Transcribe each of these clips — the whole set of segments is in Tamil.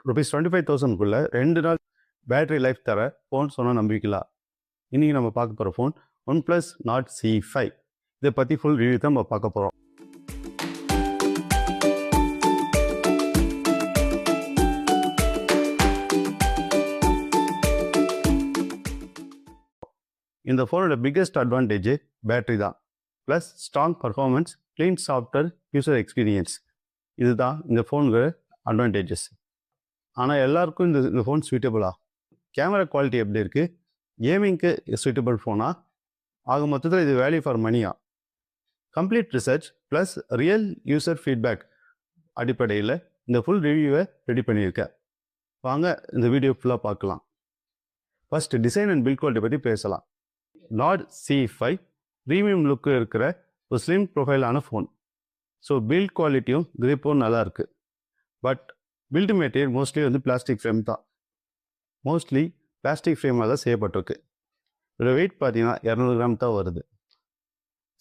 ₹25,000க்குள்ள 2 நாள் பேட்டரி லைஃப் தர ஃபோன் சொன்னால் நம்பிக்கலாம். இன்றைக்கி நம்ம பார்க்க போகிற ஃபோன் OnePlus Nord C5. இதை பற்றி ஃபுல் ரிவ்யூ தான் நம்ம பார்க்க போகிறோம். இந்த ஃபோனோட பிக்கெஸ்ட் அட்வான்டேஜ் பேட்டரி தான், plus strong performance, clean software, user experience. இதுதான் இந்த ஃபோனுக்கு அட்வான்டேஜஸ். ஆனால் எல்லாருக்கும் இந்த ஃபோன் சூட்டபுளா? கேமரா குவாலிட்டி எப்படி இருக்குது? கேமிங்க்கு சூட்டபிள் ஃபோனா? ஆக மொத்தத்தில் இது வேல்யூ ஃபார் மணியா? Complete research plus real user feedback அடிப்படையில் இந்த ஃபுல் ரிவ்யூவை ரெடி பண்ணியிருக்கேன். வாங்க இந்த வீடியோ ஃபுல்லாக பார்க்கலாம். First design and build quality பற்றி பேசலாம். Nord C5 ப்ரீமியம் லுக்கு இருக்கிற ஒரு ஸ்லிம் ப்ரொஃபைலான ஃபோன். ஸோ பில்ட் குவாலிட்டியும் கிரிப்பும் நல்லா இருக்குது. But build material mostly plastic frame தான். மோஸ்ட்லி பிளாஸ்டிக் ஃப்ரேமாக தான் செய்யப்பட்டிருக்கு. இதோட வெயிட் பார்த்தீங்கன்னா 200 கிராம் தான் வருது.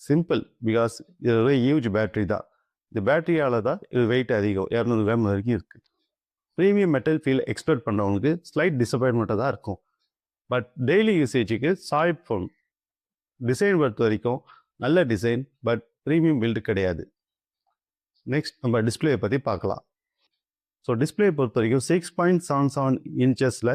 சிம்பிள், பிகாஸ் இதோட ஹியூஜ் பேட்டரி தான். இந்த பேட்டரியால் தான் இது வெயிட் அதிகம், 200 கிராம் வரைக்கும் இருக்குது. ப்ரீமியம் மெட்டல் ஃபீல் எக்ஸ்பெக்ட் பண்ணுறவங்களுக்கு ஸ்லைட் டிசப்பாயின்மெண்ட்டாக தான் இருக்கும். பட் டெய்லி யூசேஜுக்கு சாலிட் ஃபோன். டிசைன் பொறுத்த வரைக்கும் நல்ல டிசைன், பட் ப்ரீமியம் பில்டு கிடையாது. நெக்ஸ்ட் நம்ம டிஸ்பிளே பற்றி பார்க்கலாம். ஸோ டிஸ்பிளே பொறுத்த வரைக்கும் 6.77 இன்ச்சஸில்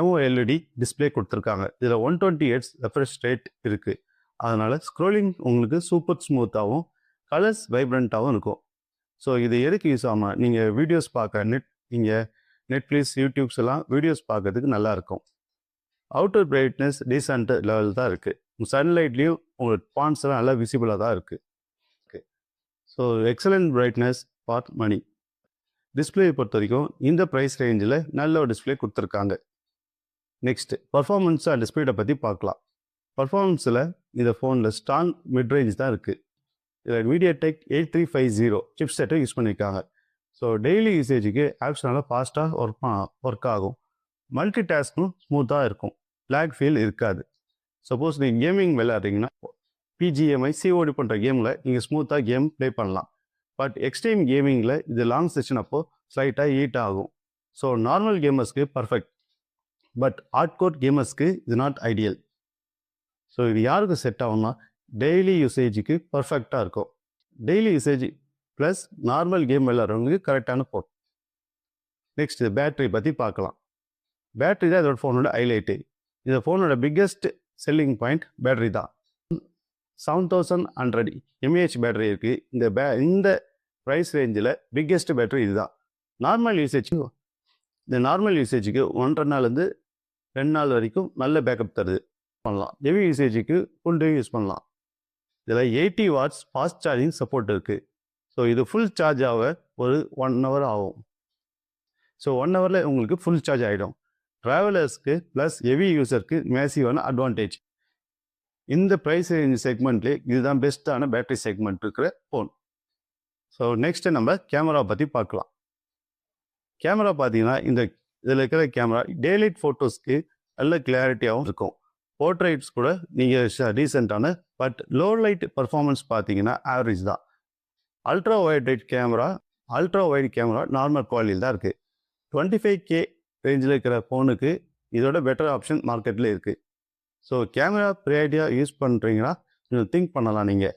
MOLED டிஸ்பிளே கொடுத்துருக்காங்க. இதில் 120 Hz ரெஃப்ரெஷ் ரேட் இருக்குது. அதனால் ஸ்க்ரோலிங் உங்களுக்கு சூப்பர் ஸ்மூத்தாகவும் கலர்ஸ் வைப்ரண்ட்டாகவும் இருக்கும். ஸோ இது எதுக்கு யூஸ் ஆகாமல் நீங்கள் வீடியோஸ் பார்க்க நீங்கள் நெட்ஃப்ளிக்ஸ், யூடியூப்ஸ் எல்லாம் வீடியோஸ் பார்க்கறதுக்கு நல்லாயிருக்கும். அவுட்டர் பிரைட்னஸ் டீசென்ட் லெவல் தான் இருக்குது. சன்லைட்லேயும் உங்களுக்கு பாயிண்ட்ஸ் எல்லாம் நல்லா விசிபிளாக தான் இருக்குது. Okay, so excellent brightness for money. Display பொறுத்த வரைக்கும் இந்த ப்ரைஸ் ரேஞ்சில் நல்ல ஒரு டிஸ்பிளே கொடுத்துருக்காங்க. நெக்ஸ்ட் பர்ஃபார்மன்ஸ் அண்ட் ஸ்பீடை பற்றி பார்க்கலாம். பர்ஃபார்மன்ஸில் இந்த ஃபோனில் ஸ்ட்ராங் மிட்ரேஞ்ச் தான் இருக்குது. இதில் MediaTek 8350 சிப் செட்டை யூஸ் பண்ணியிருக்காங்க. ஸோ டெய்லி யூசேஜுக்கு ஆப்ஸ் நல்லா ஃபாஸ்ட்டாக ஒர்க் ஆகும். மல்டி டாஸ்க்கும் ஸ்மூத்தாக இருக்கும். லேக் ஃபீல் இருக்காது. சப்போஸ் நீங்கள் கேமிங் விளையாடுறீங்கன்னா PGMI, COD பண்ணுற கேமில் நீங்கள் ஸ்மூத்தாக கேம் ப்ளே பண்ணலாம். பட் எக்ஸ்ட்ரீம் கேமிங்கில் இது லாங் செஷன் அப்போது ஸ்லைட்டாக ஹீட் ஆகும். ஸோ நார்மல் கேமர்ஸ்க்கு பர்ஃபெக்ட், பட் ஹார்ட்கோர் கேமர்ஸ்க்கு இது நாட் ஐடியல். ஸோ இது யாருக்கு செட் ஆகும்னா டெய்லி யூசேஜுக்கு பர்ஃபெக்டாக இருக்கும். Daily usage plus normal game விளையாடுறவங்களுக்கு கரெக்டான ஃபோன். நெக்ஸ்ட் பேட்டரி பற்றி பார்க்கலாம். பேட்டரி தான் இதோட ஃபோனோட ஹைலைட்டு. இந்த ஃபோனோட பிக்கெஸ்ட் செல்லிங் பாயிண்ட் பேட்டரி தான். 7100 mAh பேட்டரி இருக்குது. இந்த ப்ரைஸ் ரேஞ்சில் பிக்கெஸ்ட் பேட்டரி இதுதான். நார்மல் யூசேஜுக்கு 1.5 நாள்லேருந்து 2 நாள் வரைக்கும் நல்ல பேக்கப் தருது பண்ணலாம். ஹெவி யூசேஜுக்கு ஃபுல் டே யூஸ் பண்ணலாம். இதில் 80 watts ஃபாஸ்ட் சார்ஜிங் சப்போர்ட் இருக்குது. ஸோ இது ஃபுல் சார்ஜ் ஆக ஒரு 1 hour ஆகும். ஸோ 1 hourல உங்களுக்கு ஃபுல் சார்ஜ் ஆகிடும். ட்ராவலர்ஸ்க்கு ப்ளஸ் ஹெவி யூசருக்கு மேசிவான அட்வான்டேஜ். இந்த ப்ரைஸ் ரேஞ்ச் செக்மெண்ட்லேயே இதுதான் பெஸ்ட்டான பேட்டரி செக்மெண்ட் இருக்கிற ஃபோன். ஸோ நெக்ஸ்ட்டு நம்ம கேமரா பற்றி பார்க்கலாம். கேமரா பார்த்தீங்கன்னா இதில் இருக்கிற கேமரா டேலைட் ஃபோட்டோஸ்க்கு நல்ல கிளாரிட்டியாகவும் இருக்கும். போர்ட்ரைட்ஸ் கூட நீங்கள் டீசெண்டான, பட் லோ லைட் பர்ஃபார்மன்ஸ் பார்த்தீங்கன்னா ஆவரேஜ் தான். அல்ட்ரா வைட் கேமரா நார்மல் குவாலிட்டியில் தான் இருக்குது. 25K ரேஞ்சில் இருக்கிற ஃபோனுக்கு இதோட பெட்டர் ஆப்ஷன் மார்க்கெட்டில் இருக்குது. ஸோ கேமரா ப்ரையாரிட்டியாக யூஸ் பண்ணுறீங்கன்னா இன்னும் திங்க் பண்ணலாம் நீங்கள்.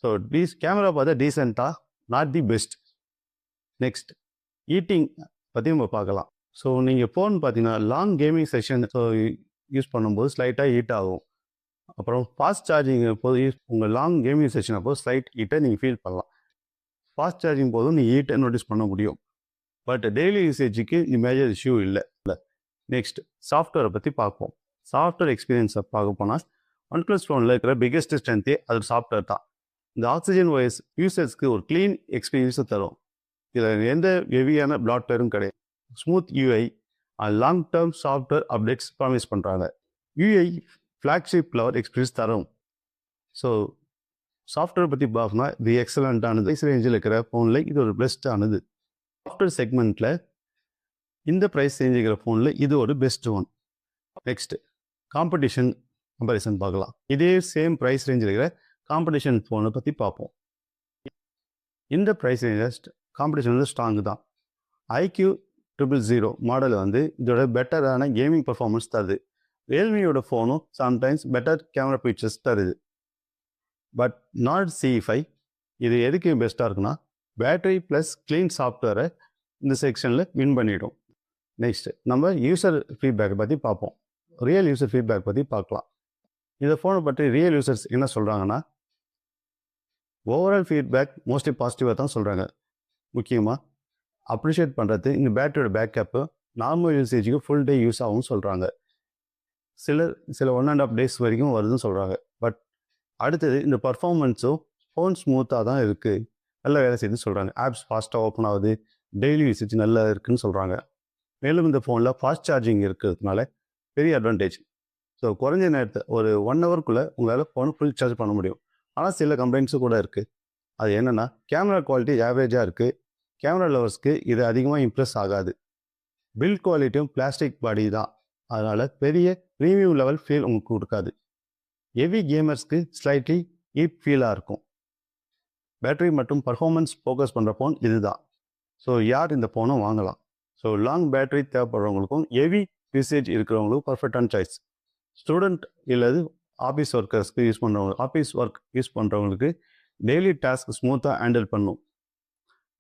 ஸோ கேமரா பார்த்தா டீசெண்டாக, not the best. Next heating பற்றி நம்ம பார்க்கலாம். ஸோ நீங்கள் ஃபோன் பார்த்தீங்கன்னா லாங் கேமிங் செஷன் யூஸ் பண்ணும்போது ஸ்லைட்டாக ஹீட் ஆகும். அப்புறம் ஃபாஸ்ட் சார்ஜிங் போது உங்கள் லாங் கேமிங் செஷன் அப்போது ஸ்லைட் ஹீட்டை நீங்கள் ஃபீல் பண்ணலாம். ஃபாஸ்ட் சார்ஜிங் போதும் நீங்கள் ஹீட்டை நோட்டீஸ் பண்ண முடியும். பட் டெய்லி யூசேஜுக்கு இது மேஜர் இஷ்யூ இல்லை. நெக்ஸ்ட் சாஃப்ட்வேரை பற்றி பார்ப்போம். சாஃப்ட்வேர் எக்ஸ்பீரியன்ஸை பார்க்க போனால் OnePlus ஃபோனில் இருக்கிற பிக்கெஸ்ட் ஸ்ட்ரென்த்தே அது சாஃப்ட்வேர் தான். இந்த Oxygen OS யூசர்ஸ்க்கு ஒரு க்ளீன் எக்ஸ்பீரியன்ஸை தரும். இதில் எந்த ஹெவியான பிளாட்வேரும் கிடையாது. Smooth UI long term software updates promise பண்ணுறாங்க. UI ஃப்ளாக்ஷிப் லெவல் எக்ஸ்பீரியன்ஸ் தரும். ஸோ சாஃப்ட்வேர் பற்றி பார்க்கணும்னா இது எக்ஸலண்ட்டானது. ப்ரைஸ் ரேஞ்சில் இருக்கிற ஃபோனில் இது ஒரு பெஸ்ட்டானது. சாஃப்ட்வேர் செக்மெண்ட்டில் இந்த ப்ரைஸ் ரேஞ்ச் இருக்கிற ஃபோனில் இது ஒரு best one. Next competition comparison பார்க்கலாம். இதே சேம் ப்ரைஸ் ரேஞ்சில் இருக்கிற காம்படிஷன் ஃபோனை பற்றி பார்ப்போம். இந்த ப்ரைஸ் ரேஞ்சில் காம்படிஷன் ஸ்ட்ராங்கு தான். IQ 00 மாடல் வந்து இதோட பெட்டரான கேமிங் பர்ஃபார்மன்ஸ் தருது. ரியல்மியோட ஃபோனும் சம்டைம்ஸ் பெட்டர் கேமரா ஃபீச்சர்ஸ் தருது. பட் நாட் C5 இது எதுக்கு பெஸ்ட்டாக இருக்குன்னா பேட்டரி ப்ளஸ் க்ளீன் சாஃப்ட்வேரை இந்த செக்ஷனில் வின் பண்ணிடும். நெக்ஸ்ட் நம்ம யூசர் ஃபீட்பேக்கை பற்றி பார்ப்போம். ரியல் யூசர் ஃபீட்பேக் பற்றி பார்க்கலாம். இந்த ஃபோனை பற்றி ரியல் யூசர்ஸ் என்ன சொல்கிறாங்கன்னா ஓவரால் ஃபீட்பேக் மோஸ்ட்லி பாசிட்டிவாக தான் சொல்கிறாங்க. முக்கியமாக அப்ரிஷியேட் பண்ணுறது இந்த பேட்டரியோட பேக்கப்பு நார்மல் யூசேஜுக்கு ஃபுல் டே யூஸ் ஆகும்னு சொல்கிறாங்க. சில 1.5 days வரைக்கும் வருதுன்னு சொல்கிறாங்க. பட் அடுத்தது இந்த பர்ஃபார்மன்ஸும் ஃபோன் ஸ்மூத்தாக தான் இருக்குது, நல்ல வேலை செய்யுதுன்னு சொல்கிறாங்க. ஆப்ஸ் ஃபாஸ்ட்டாக ஓப்பன் ஆகுது, டெய்லி யூசேஜ் நல்லா இருக்குதுன்னு சொல்கிறாங்க. மேலும் இந்த ஃபோனில் ஃபாஸ்ட் சார்ஜிங் இருக்கிறதுனால பெரிய அட்வான்டேஜ். ஸோ குறைஞ்ச நேரத்தை ஒரு 1 hourக்குள்ளே உங்களால் ஃபோனை ஃபுல் சார்ஜ் பண்ண முடியும். ஆனால் சில கம்ப்ளைண்ட்ஸும் கூட இருக்குது. அது என்னென்னா கேமரா குவாலிட்டி ஆவரேஜாக இருக்குது. கேமரா லவர்ஸ்க்கு இது அதிகமாக இம்ப்ரெஸ் ஆகாது. பில்ட் குவாலிட்டியும் பிளாஸ்டிக் பாடி தான், அதனால் பெரிய ப்ரீமியம் லெவல் ஃபீல் உங்களுக்கு கொடுக்காது. ஹெவி கேமர்ஸ்க்கு ஸ்லைட்லி ஈப் ஃபீலாக இருக்கும். பேட்டரி மற்றும் பர்ஃபார்மன்ஸ் ஃபோக்கஸ் பண்ணுற ஃபோன் இதுதான். ஸோ யார் இந்த ஃபோனை வாங்கலாம்? ஸோ லாங் பேட்டரி தேவைப்படுறவங்களுக்கும் ஹெவி யூசேஜ் இருக்கிறவங்களுக்கும் பர்ஃபெக்டான சாய்ஸ். ஸ்டூடெண்ட் இல்லது ஆஃபீஸ் ஒர்க்கர்ஸ்க்கு ஆஃபீஸ் ஒர்க் யூஸ் பண்ணுறவங்களுக்கு டெய்லி டாஸ்க் ஸ்மூத்தாக ஹேண்டில் பண்ணும்.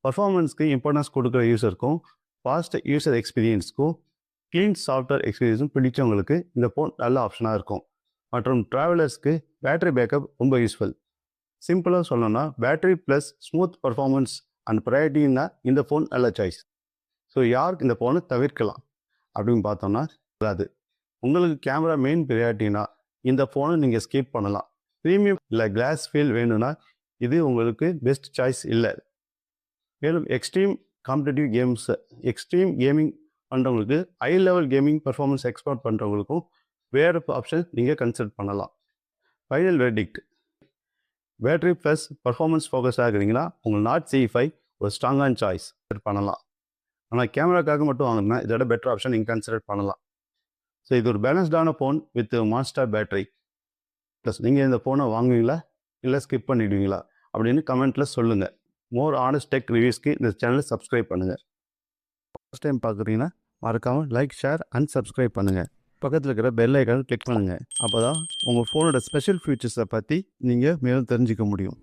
பர்ஃபார்மன்ஸ்க்கு இம்பார்ட்டன்ஸ் கொடுக்குற யூசருக்கும் ஃபாஸ்ட் யூசர் எக்ஸ்பீரியன்ஸ்க்கும் க்ளீன் சாஃப்ட்வேர் எக்ஸ்பீரியன்ஸும் பிடிச்சவங்களுக்கு இந்த ஃபோன் நல்ல ஆப்ஷனாக இருக்கும். மற்றும் ட்ராவலர்ஸ்க்கு பேட்டரி பேக்கப் ரொம்ப யூஸ்ஃபுல். சிம்பிளாக சொல்லணும்னா battery plus smooth performance and ப்ரையாரிட்டின்னா இந்த ஃபோன் நல்ல சாய்ஸ். ஸோ யாருக்கு இந்த ஃபோனை தவிர்க்கலாம் அப்படின்னு பார்த்தோம்னா அது உங்களுக்கு கேமரா மெயின் ப்ரையாரிட்டினா இந்த ஃபோனை நீங்கள் ஸ்கிப் பண்ணலாம். ப்ரீமியம் இல்லை கிளாஸ் ஃபீல் வேணும்னா இது உங்களுக்கு பெஸ்ட் சாய்ஸ் இல்லை. மேலும் எக்ஸ்ட்ரீம் கேமிங் பண்ணுறவங்களுக்கு high level gaming performance export பண்ணுறவங்களுக்கும் வேறு ஆப்ஷன் நீங்கள் கன்சிடர் பண்ணலாம். Final verdict, battery plus performance focus ஆகுறீங்கன்னா உங்களுக்கு நாட் C5 ஒரு ஸ்ட்ராங்கான சாய்ஸ் பண்ணலாம். ஆனால் கேமராக்காக மட்டும் வாங்கினா இதோட பெட்டர் ஆப்ஷன் நீங்கள் கன்சிடர் பண்ணலாம். ஸோ இது ஒரு பேலன்ஸ்டான phone with monster battery. Plus நீங்கள் இந்த ஃபோனை வாங்குவீங்களா இல்லை ஸ்கிப் பண்ணிடுவீங்களா அப்படின்னு கமெண்ட்டில் சொல்லுங்கள். மோர் ஆனஸ்ட் டெக் ரிவ்யூஸ்க்கு இந்த சேனலை சப்ஸ்கிரைப் பண்ணுங்கள். ஃபர்ஸ்ட் டைம் பார்க்குறீங்கன்னா மறக்காமல் லைக், ஷேர் அண்ட் சப்ஸ்கிரைப் பண்ணுங்கள். பக்கத்தில் இருக்கிற பெல் ஐக்கானை கிளிக் பண்ணுங்கள். அப்போ தான் உங்கள் ஃபோனோட ஸ்பெஷல் ஃபீச்சர்ஸை பற்றி நீங்கள் மேலும் தெரிஞ்சிக்க முடியும்.